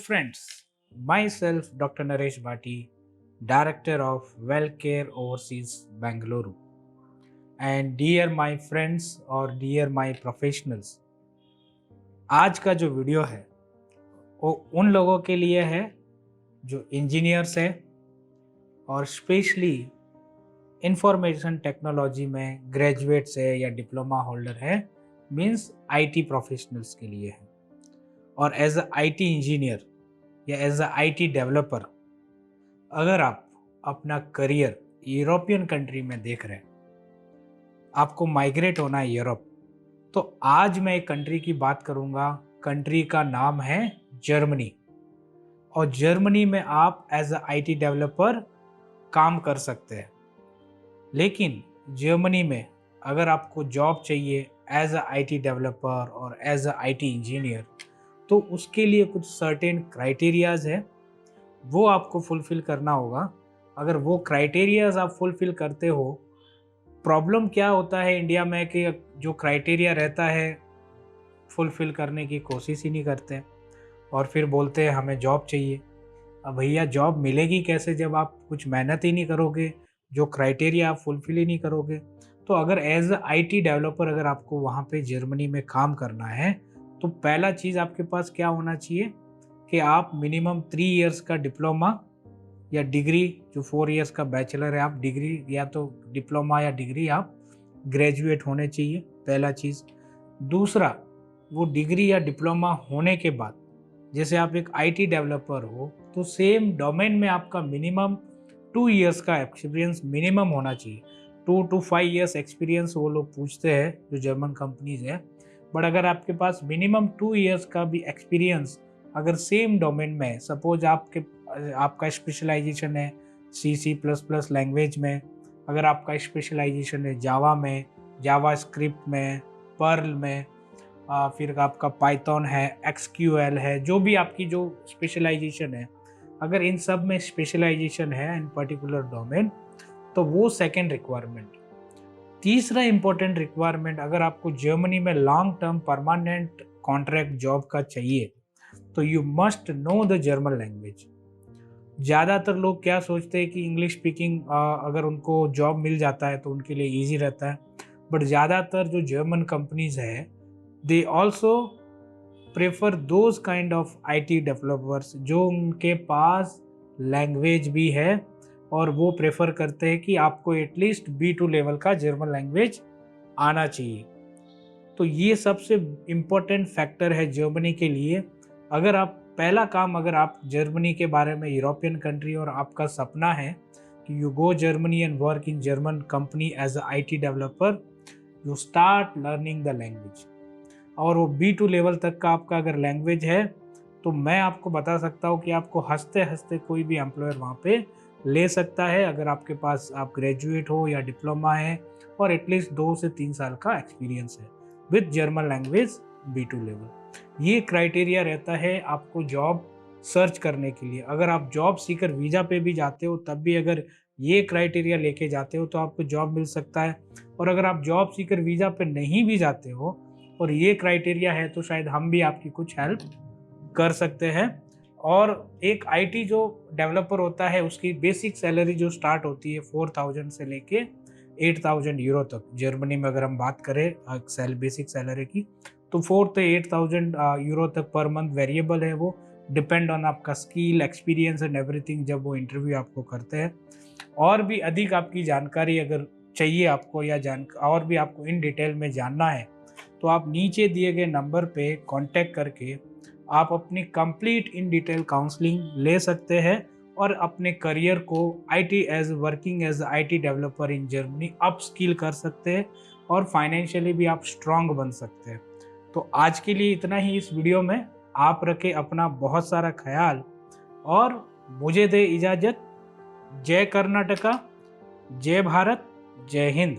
friends, myself Dr. Naresh Bhati, Director of Wellcare Overseas Bangalore. And dear my friends और dear my professionals, आज का जो video है वो उन लोगों के लिए है जो इंजीनियर्स है और स्पेशली इंफॉर्मेशन टेक्नोलॉजी में ग्रेजुएट्स है या डिप्लोमा होल्डर है, मीन्स आईटी प्रोफेशनल्स के लिए है। और एज अ आईटी इंजीनियर या एज अ आईटी डेवलपर अगर आप अपना करियर यूरोपियन कंट्री में देख रहे हैं, आपको माइग्रेट होना है यूरोप, तो आज मैं एक कंट्री की बात करूंगा। कंट्री का नाम है जर्मनी। और जर्मनी में आप एज अ आईटी डेवलपर काम कर सकते हैं। लेकिन जर्मनी में अगर आपको जॉब चाहिए एज अ आईटी डेवलपर और एज अ आईटी इंजीनियर, तो उसके लिए कुछ सर्टेन क्राइटेरियाज है, वो आपको फुलफिल करना होगा। अगर वो क्राइटेरियाज आप फुलफिल करते हो, प्रॉब्लम क्या होता है इंडिया में कि जो क्राइटेरिया रहता है फुलफिल करने की कोशिश ही नहीं करते और फिर बोलते हैं हमें जॉब चाहिए। अब भैया जॉब मिलेगी कैसे जब आप कुछ मेहनत ही नहीं करोगे, जो क्राइटेरिया आप फुलफिल ही नहीं करोगे। तो अगर एज अ आईटी डेवलपर अगर आपको वहाँ पे जर्मनी में काम करना है, तो पहला चीज़ आपके पास क्या होना चाहिए कि आप मिनिमम 3 इयर्स का डिप्लोमा या डिग्री, जो 4 इयर्स का बैचलर है, आप डिग्री या तो डिप्लोमा या डिग्री आप ग्रेजुएट होने चाहिए, पहला चीज़। दूसरा, वो डिग्री या डिप्लोमा होने के बाद जैसे आप एक आईटी डेवलपर हो, तो सेम डोमेन में आपका मिनिमम 2 इयर्स का एक्सपीरियंस मिनिमम होना चाहिए। 2 to 5 इयर्स एक्सपीरियंस वो लोग पूछते हैं जो जर्मन कंपनीज है। बट अगर आपके पास मिनिमम 2 इयर्स का भी एक्सपीरियंस अगर सेम डोमेन में है, सपोज आपका स्पेशलाइजेशन है C++ लैंग्वेज में, अगर आपका स्पेशलाइजेशन है जावा में, जावा स्क्रिप्ट में, पर्ल में, फिर आपका पाइथन है, एक्सक्यूएल है, जो भी आपकी जो स्पेशलाइजेशन है, अगर इन सब में स्पेशलाइजेशन है इन पर्टिकुलर डोमेन, तो वो सेकेंड रिक्वायरमेंट। तीसरा इंपॉर्टेंट रिक्वायरमेंट, अगर आपको जर्मनी में long term permanent contract job का चाहिए, तो you must know the German language. ज़्यादातर लोग क्या सोचते हैं कि इंग्लिश स्पीकिंग अगर उनको जॉब मिल जाता है तो उनके लिए ईजी रहता है। बट ज़्यादातर जो जर्मन कंपनीज है, they also prefer those kind of IT developers जो उनके पास लैंग्वेज भी है, और वो प्रेफर करते हैं कि आपको एटलीस्ट B2 लेवल का जर्मन लैंग्वेज आना चाहिए। तो ये सबसे इम्पोर्टेंट फैक्टर है जर्मनी के लिए। अगर आप पहला काम, अगर आप जर्मनी के बारे में, यूरोपियन कंट्री, और आपका सपना है कि you go Germany and work in German company as a IT developer, you start learning the language. और वो B2 लेवल तक का आपका अगर लैंग्वेज है, तो मैं आपको बता सकता हूँ कि आपको हंसते हंसते कोई भी एम्प्लॉयर वहाँ पे ले सकता है, अगर आपके पास आप ग्रेजुएट हो या डिप्लोमा है और एटलीस्ट 2 से 3 साल का एक्सपीरियंस है with German language B2 level. ये क्राइटेरिया रहता है आपको जॉब सर्च करने के लिए। अगर आप जॉब सीकर वीज़ा पे भी जाते हो, तब भी अगर ये क्राइटेरिया लेके जाते हो तो आपको जॉब मिल सकता है। और अगर आप जॉब सीकर वीज़ा पे नहीं भी जाते हो और ये क्राइटेरिया है, तो शायद हम भी आपकी कुछ हेल्प कर सकते हैं। और एक आईटी जो डेवलपर होता है, उसकी बेसिक सैलरी जो स्टार्ट होती है 4000 से लेके 8000 यूरो तक। जर्मनी में अगर हम बात करें बेसिक सैलरी की, तो 4 से 8000 यूरो तक पर मंथ वेरिएबल है। वो डिपेंड ऑन आपका स्किल, एक्सपीरियंस एंड एवरीथिंग जब वो इंटरव्यू आपको करते हैं। और भी अधिक आपकी जानकारी अगर चाहिए आपको, या और भी आपको इन डिटेल में जानना है, तो आप नीचे दिए गए नंबर पे कांटेक्ट करके आप अपनी कंप्लीट इन डिटेल काउंसलिंग ले सकते हैं और अपने करियर को working as IT developer in Germany upskill कर सकते हैं, और फाइनेंशियली भी आप स्ट्रांग बन सकते हैं। तो आज के लिए इतना ही इस वीडियो में। आप रखें अपना बहुत सारा ख्याल और मुझे दे इजाज़त। जय कर्नाटका, जय भारत, जय हिंद।